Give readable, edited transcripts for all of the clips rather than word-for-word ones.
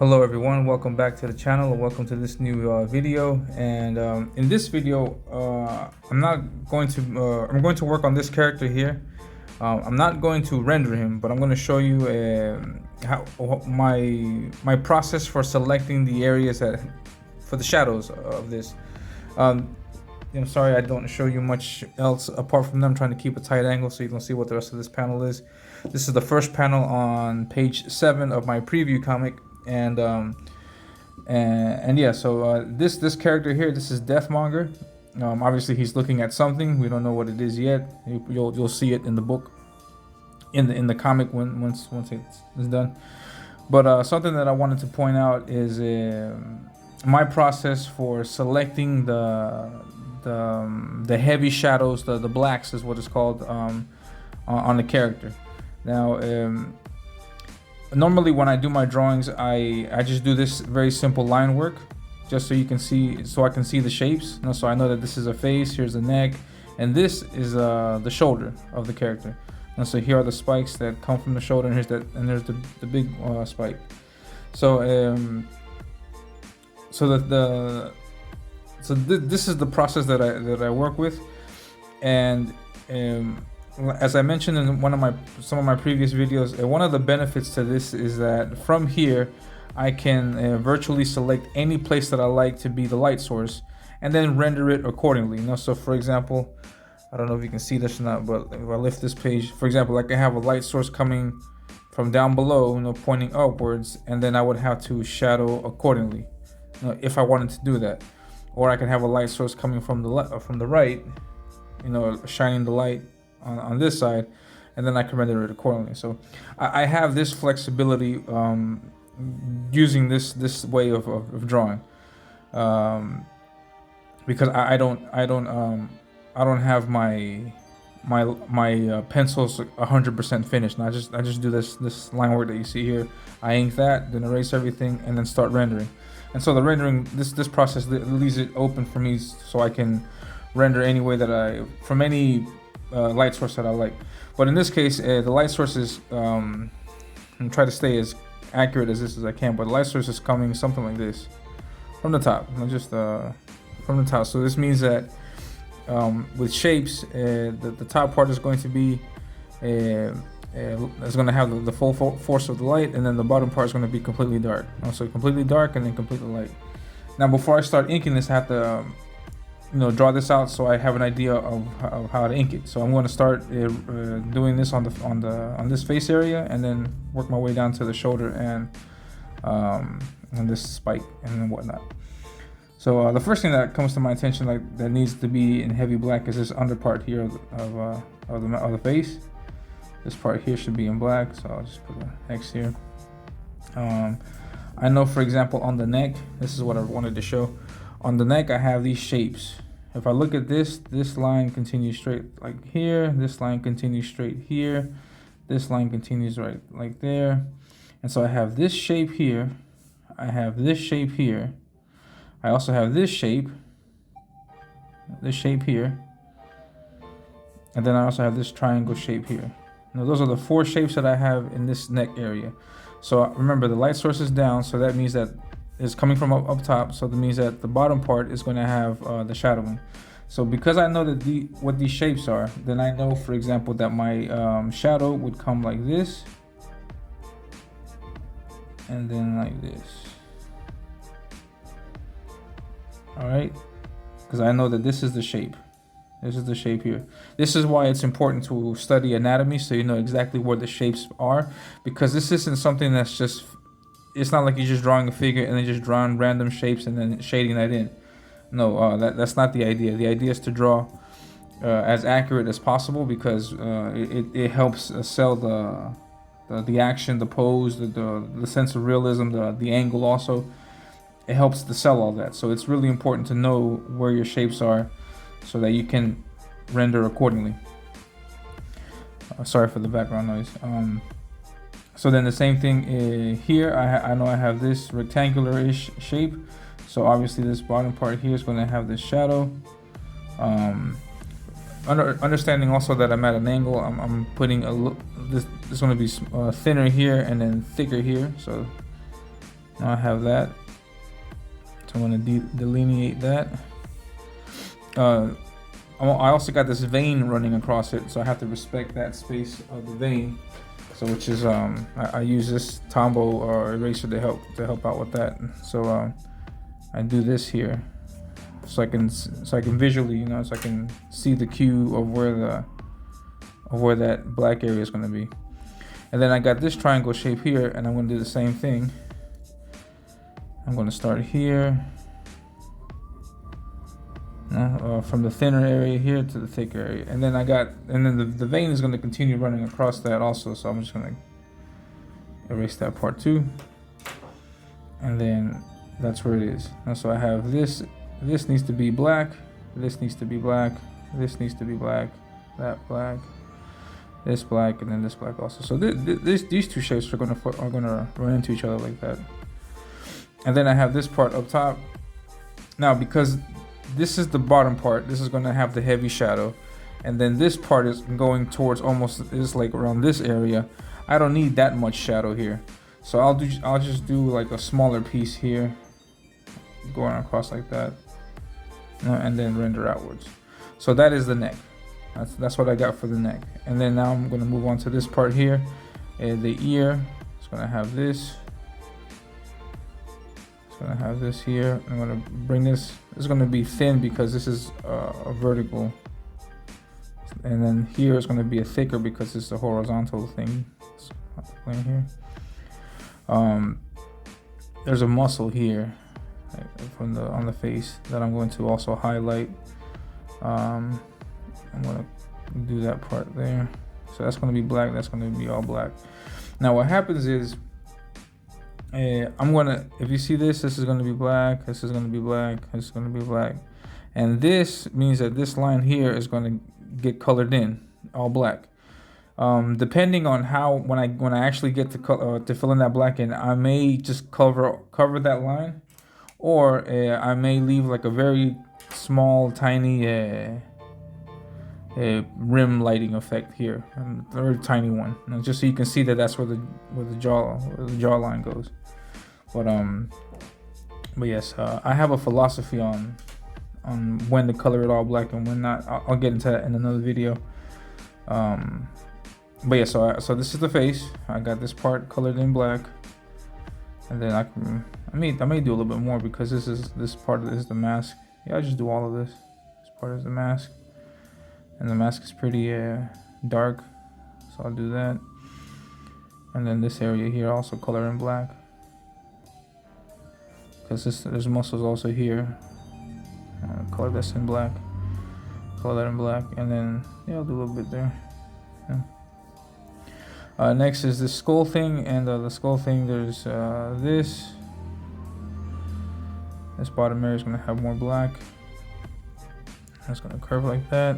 Hello everyone, welcome back to the channel and welcome to this new video. And in this video I'm going to work on this character here. I'm not going to render him, but I'm going to show you how my process for selecting the areas for the shadows of this. I'm sorry I don't show you much else apart from them. Trying to keep a tight angle so you can see what the rest of this panel is. This is the first panel on page 7 of my preview comic. And yeah, so this character here, this is Death Monger. Obviously he's looking at something. We don't know what it is yet. You'll see it in the book, in the comic once it's done. But something that I wanted to point out is my process for selecting the heavy shadows, the blacks is what it's called, on the character. Now normally when I do my drawings, I just do this very simple line work, just so you can see, so I can see the shapes. So I know that this is a face, here's the neck, and this is the shoulder of the character. And so here are the spikes that come from the shoulder, and there's the big spike. So this is the process that I work with. And as I mentioned in some of my previous videos, one of the benefits to this is that from here I can virtually select any place that I like to be the light source and then render it accordingly. So for example, I don't know if you can see this or not, but if I lift this page, for example, like I have a light source coming from down below, pointing upwards, and then I would have to shadow accordingly, if I wanted to do that. Or I can have a light source coming from the right, shining the light on this side, and then I can render it accordingly. So I have this flexibility using this way of drawing, because I don't have my pencils 100% finished. And I just do this line work that you see here. I ink that, then erase everything, and then start rendering. And so the rendering, this process leaves it open for me, so I can render any way that from any light source that I like. But in this case, the light source is and try to stay as accurate as I can, but the light source is coming something like this from the top, just from the top. So this means that with shapes, the top part is going to be it's going to have the full force of the light, and then the bottom part is going to be completely dark. So completely dark and then completely light. Now before I start inking this, I have to draw this out so I have an idea of how to ink it. So I'm going to start doing this on this face area, and then work my way down to the shoulder and this spike and whatnot. So the first thing that comes to my attention, that needs to be in heavy black, is this under part here of the face. This part here should be in black, so I'll just put an X here. I know, for example, on the neck, this is what I wanted to show. On the neck, I have these shapes. If I look at this line continues straight like here, this line continues straight here, this line continues right like there. And so I have this shape here, I have this shape here, I also have this shape here, and then I also have this triangle shape here. Now those are the 4 shapes that I have in this neck area. So remember, the light source is down, so that means that is coming from up top, so that means that the bottom part is going to have the shadowing. So because I know that what these shapes are, then I know, for example, that my shadow would come like this, and then like this. All right, because I know that this is the shape. This is the shape here. This is why it's important to study anatomy, so you know exactly where the shapes are, because this isn't something that's just, it's not like you're just drawing a figure and then just drawing random shapes and then shading that in. No, that's not the idea. The idea is to draw as accurate as possible, because it helps sell the action, the pose, the sense of realism, the angle also. It helps to sell all that. So it's really important to know where your shapes are so that you can render accordingly. Sorry for the background noise. So then the same thing here, I know I have this rectangular-ish shape, so obviously this bottom part here is going to have this shadow. Understanding also that I'm at an angle, I'm putting this is going to be thinner here and then thicker here, so Now I have that, so I'm going to delineate that. I also got this vein running across it, so I have to respect that space of the vein. So which is I use this Tombow eraser to help out with that. So I do this here, so I can visually, you know, so I can see the cue of where that black area is going to be. And then I got this triangle shape here, and I'm going to do the same thing. I'm going to start here, from the thinner area here to the thicker area, and then the vein is going to continue running across that also. So I'm just going to erase that part too, and then that's where it is. And so I have this. This needs to be black. This needs to be black. This needs to be black. That black. This black, and then this black also. So these two shapes are gonna run into each other like that. And then I have this part up top. Now, because this is the bottom part, this is gonna have the heavy shadow, and then this part is going towards is like around this area. I don't need that much shadow here, so I'll just do like a smaller piece here, going across like that, and then render outwards. So that is the neck. That's what I got for the neck. And then now I'm going to move on to this part here. The ear, it's going to have this. It's going to have this here. I'm going to bring this. It's going to be thin because this is a vertical. And then here it's going to be a thicker because it's a horizontal thing. Right here. There's a muscle here on the face that I'm going to also highlight. I'm gonna do that part there. So that's gonna be black. That's gonna be all black. Now what happens is, if you see this is gonna be black. This is gonna be black. This is gonna be black, and this means that this line here is gonna get colored in all black. Depending on how when I actually get to fill in that black in, I may just cover that line, or I may leave like a very small, tiny rim lighting effect here, a very tiny one, just so you can see that that's where the jaw line goes. But yes, I have a philosophy on when to color it all black and when not. I'll get into that in another video. But yeah, so this is the face. I got this part colored in black, and then I may do a little bit more because this part is the mask. Yeah, I just do all of this. This part is the mask. And the mask is pretty dark, so I'll do that. And then this area here also color in black, because there's muscles also here. Color this in black, color that in black, and then yeah, I'll do a little bit there. Yeah. Next is this skull thing, and the skull thing. There's this bottom area is gonna have more black. It's going to curve like that.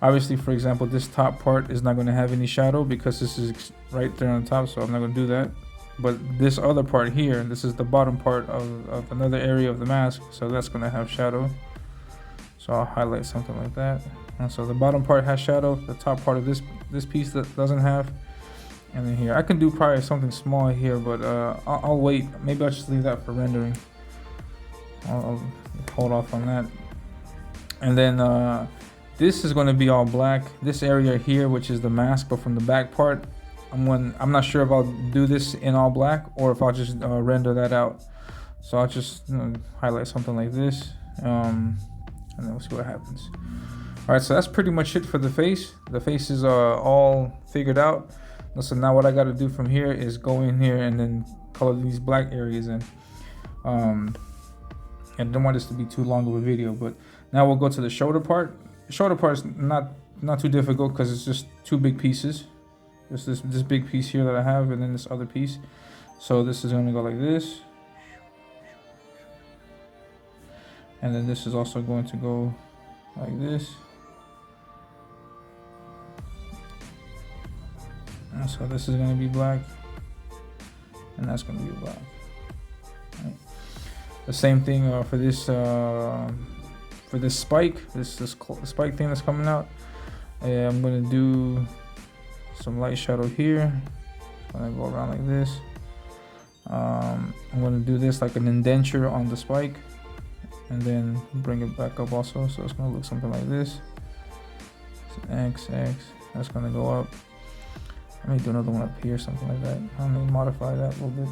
Obviously, for example, this top part is not going to have any shadow because this is right there on top, so I'm not going to do that. But this other part here, this is the bottom part of another area of the mask, so that's going to have shadow. So I'll highlight something like that. And so the bottom part has shadow, the top part of this piece that doesn't have. And then here, I can do probably something small here, but I'll wait. Maybe I'll just leave that for rendering. I'll hold off on that. And then this is going to be all black. This area here, which is the mask, but from the back part, I'm not sure if I'll do this in all black or if I'll just render that out. So I'll just highlight something like this, and then we'll see what happens. All right, so that's pretty much it for the face. The face is all figured out. So now what I got to do from here is go in here and then color these black areas in. And I don't want this to be too long of a video, but now we'll go to the shoulder part. The shoulder part is not too difficult because it's just two big pieces. Just this big piece here that I have, and then this other piece. So this is going to go like this, and then this is also going to go like this. And so this is going to be black, and that's going to be black. Right. The same thing for this spike, this spike thing that's coming out. I'm going to do some light shadow here. I'm going to go around like this, I'm going to do this like an indenture on the spike, and then bring it back up also. So it's going to look something like this. So X, that's going to go up. I may do another one up here, something like that. I may modify that a little bit.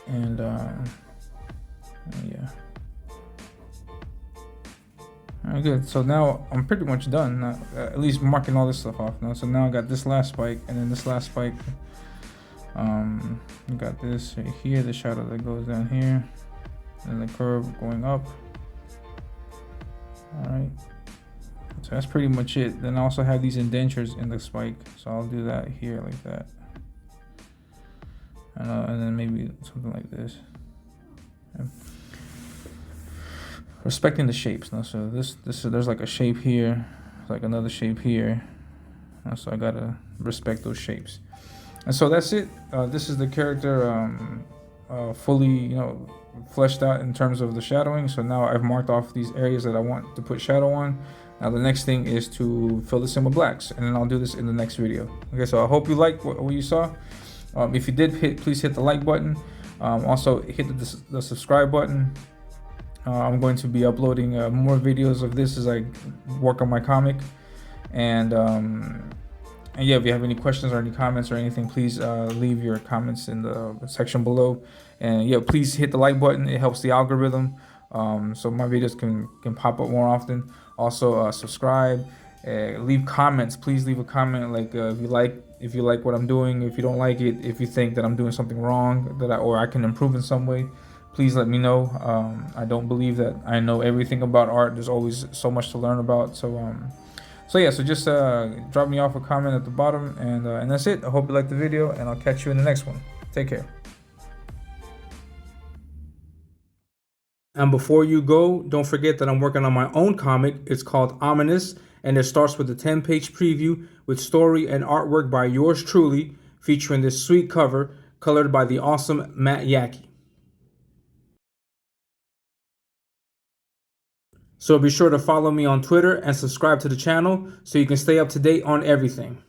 And yeah. Alright, good. So now I'm pretty much done. At least marking all this stuff off now. So now I got this last spike, and then this last spike. You got this right here, the shadow that goes down here, and the curve going up. All right. So that's pretty much it. Then I also have these indentures in the spike, so I'll do that here like that. And then maybe something like this. Yeah. Respecting the shapes now. So there's like a shape here, like another shape here. So I gotta respect those shapes. And so that's it. This is the character fully, fleshed out in terms of the shadowing. So now I've marked off these areas that I want to put shadow on. Now the next thing is to fill this in with blacks, and then I'll do this in the next video. Okay, so I hope you liked what you saw. If you did, please hit the like button. Also hit the subscribe button. I'm going to be uploading more videos of this as I work on my comic. And yeah, if you have any questions or any comments or anything, please leave your comments in the section below. And yeah, please hit the like button. It helps the algorithm, so my videos can pop up more often. Also, subscribe, leave comments. Please leave a comment, like if you like what I'm doing, if you don't like it, if you think that I'm doing something wrong or I can improve in some way. Please let me know. I don't believe that I know everything about art. There's always so much to learn about. So yeah, so just drop me off a comment at the bottom, and that's it. I hope you liked the video, and I'll catch you in the next one. Take care. And before you go, don't forget that I'm working on my own comic. It's called Ominous, and it starts with a 10-page preview with story and artwork by yours truly, featuring this sweet cover colored by the awesome Matt Yackey. So be sure to follow me on Twitter and subscribe to the channel so you can stay up to date on everything.